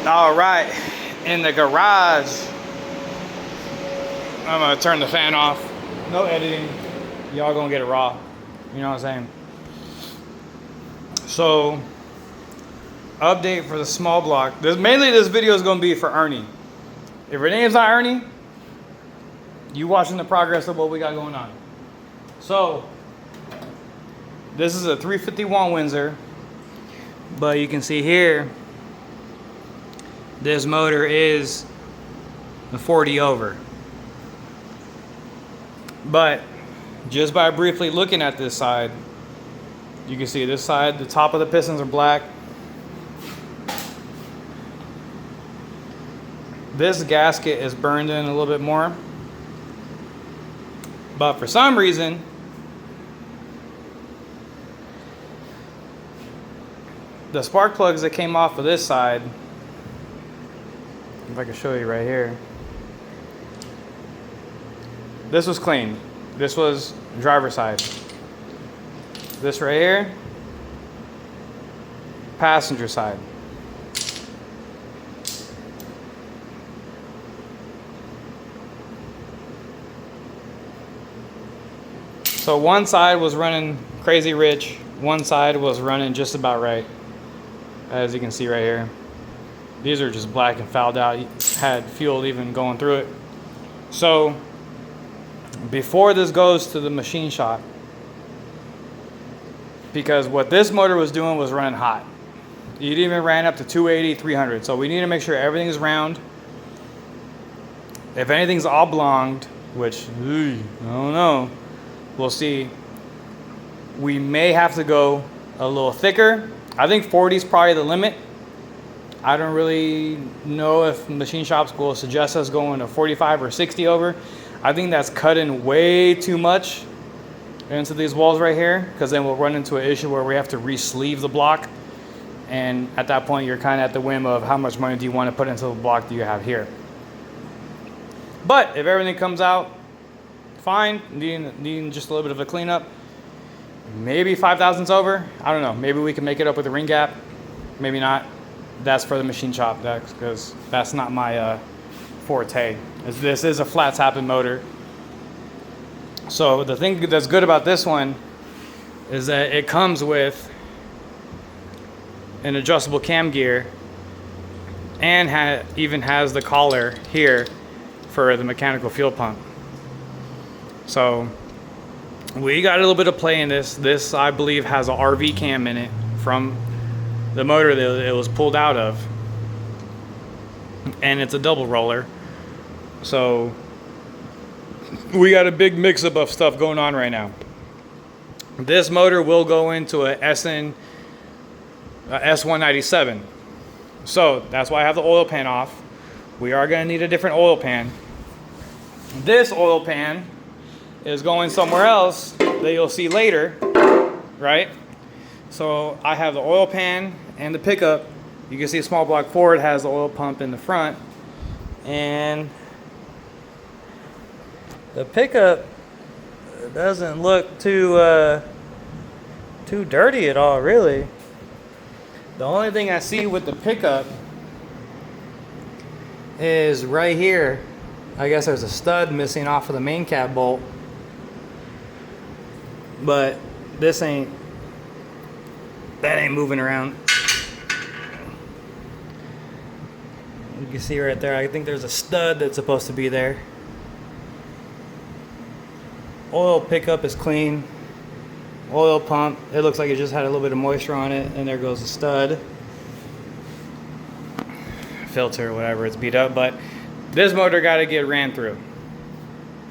All right, in the garage, I'm gonna turn the fan off. No editing. Y'all gonna get it raw. You know what I'm saying? So, update for the small block. Mainly this video is gonna be for Ernie. If your name's not Ernie, you watching the progress of what we got going on. So, this is a 351 Windsor, but you can see here, this motor is the 40 over. But just by briefly looking at this side, you can see this side, the top of the pistons are black. This gasket is burned in a little bit more. But for some reason, the spark plugs that came off of this side, if I can show you right here, this was clean. This was driver side. This right here, passenger side. So one side was running crazy rich, one side was running just about right, as you can see right here. These are just black and fouled out, had fuel even going through it. So before this goes to the machine shop, because what this motor was doing was running hot. It even ran up to 280, 300. So we need to make sure everything's round. If anything's oblonged, which I don't know, we'll see. We may have to go a little thicker. I think 40 is probably the limit. I don't really know if machine shops will suggest us going to 45 or 60 over. I think that's cutting way too much into these walls right here, because then we'll run into an issue where we have to re-sleeve the block. And at that point, you're kind of at the whim of how much money do you want to put into the block that you have here. But if everything comes out fine, needing just a little bit of a cleanup, maybe 5 thousandths over. I don't know. Maybe we can make it up with a ring gap. Maybe not. That's for the machine shop, because that's not my forte. This is a flat tapping motor. So the thing that's good about this one is that it comes with an adjustable cam gear and even has the collar here for the mechanical fuel pump. So we got a little bit of play in this. This, I believe, has an RV cam in it from the motor that it was pulled out of. And it's a double roller. So we got a big mix-up of stuff going on right now. This motor will go into a S197. So that's why I have the oil pan off. We are going to need a different oil pan. This oil pan is going somewhere else that you'll see later, right? So I have the oil pan and the pickup. You can see a small block Ford has the oil pump in the front, and the pickup doesn't look too dirty at all, really. The only thing I see with the pickup is right here. I guess there's a stud missing off of the main cab bolt. But that ain't moving around. You can see right there, I think there's a stud that's supposed to be there. Oil pickup is clean. Oil pump, it looks like it just had a little bit of moisture on it, and there goes the stud. Filter, whatever, it's beat up, but this motor got to get ran through.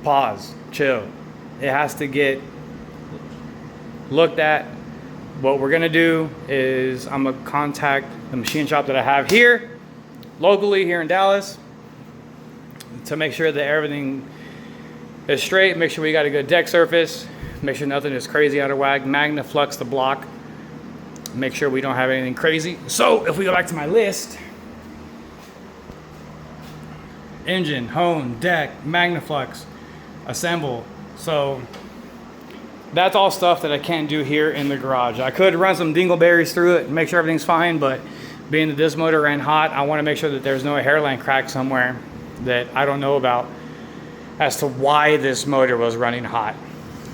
Pause, chill. It has to get looked at. What we're gonna do is I'm gonna contact the machine shop that I have here, locally here in Dallas, to make sure that everything is straight, make sure we got a good deck surface, make sure nothing is crazy out of whack, magnaflux the block, make sure we don't have anything crazy. So if we go back to my list, engine, hone, deck, magnaflux, assemble. So that's all stuff that I can't do here in the garage. I could run some dingleberries through it and make sure everything's fine, but being that this motor ran hot, I want to make sure that there's no hairline crack somewhere that I don't know about as to why this motor was running hot.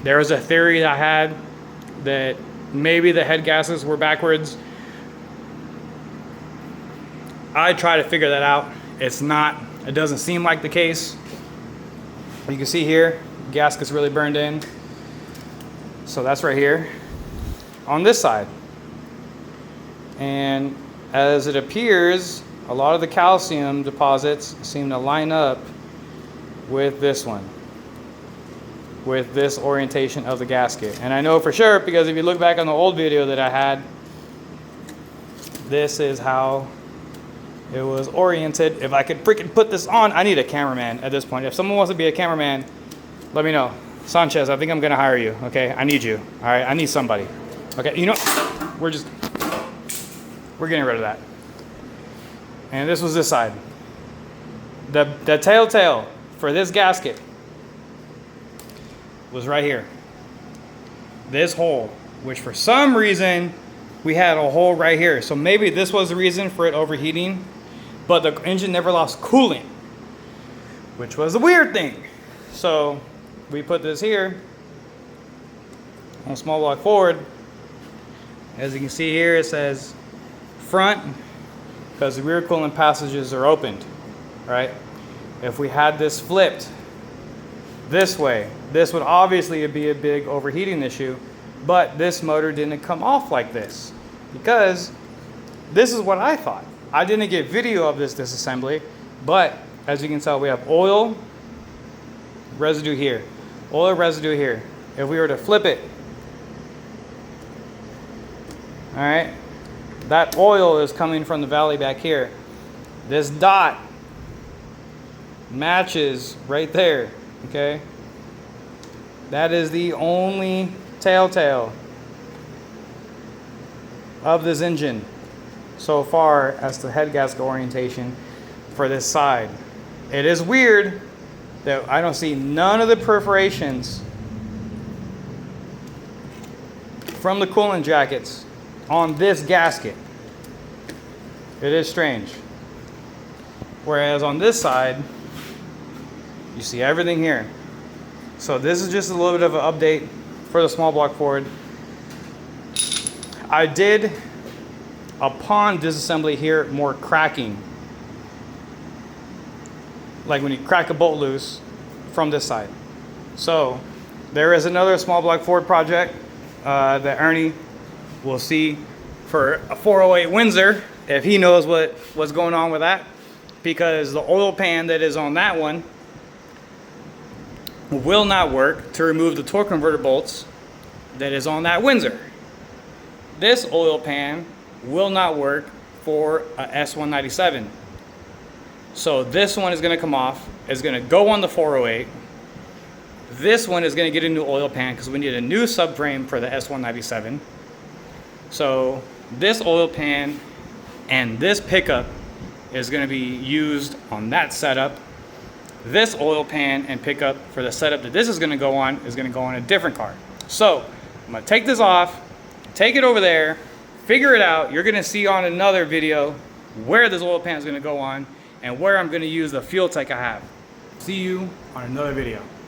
There was a theory that I had that maybe the head gaskets were backwards. I try to figure that out. It's not, it doesn't seem like the case. You can see here, gasket's really burned in. So that's right here on this side. And as it appears, a lot of the calcium deposits seem to line up with this one, with this orientation of the gasket. And I know for sure because if you look back on the old video that I had, this is how it was oriented. If I could freaking put this on, I need a cameraman at this point. If someone wants to be a cameraman, let me know. Sanchez, I think I'm gonna hire you, okay? I need you, all right? I need somebody. Okay, you know, we're getting rid of that. And this was this side. The telltale for this gasket was right here. This hole, which for some reason, we had a hole right here. So maybe this was the reason for it overheating, but the engine never lost coolant, which was the weird thing. So we put this here on small block forward. As you can see here, it says front because the rear coolant passages are opened, right? If we had this flipped this way, this would obviously be a big overheating issue, but this motor didn't come off like this because this is what I thought. I didn't get video of this disassembly, but as you can tell, we have oil residue here, oil residue here. If we were to flip it, all right, that oil is coming from the valley back here. This dot matches right there, okay? That is the only telltale of this engine so far as the head gasket orientation for this side. It is weird that I don't see none of the perforations from the coolant jackets on this gasket. It is strange. Whereas on this side, you see everything here. So this is just a little bit of an update for the small block Ford. I did, upon disassembly here, more cracking. Like when you crack a bolt loose from this side. So there is another small block Ford project that Ernie will see for a 408 Windsor, if he knows what's going on with that, because the oil pan that is on that one will not work to remove the torque converter bolts that is on that Windsor. This oil pan will not work for a S197. So this one is going to come off, is going to go on the 408. This one is going to get a new oil pan because we need a new subframe for the S197. So this oil pan and this pickup is going to be used on that setup. This oil pan and pickup for the setup that this is going to go on is going to go on a different car. So I'm going to take this off, take it over there, figure it out. You're going to see on another video where this oil pan is going to go on and where I'm going to use the fuel tank I have. See you on another video.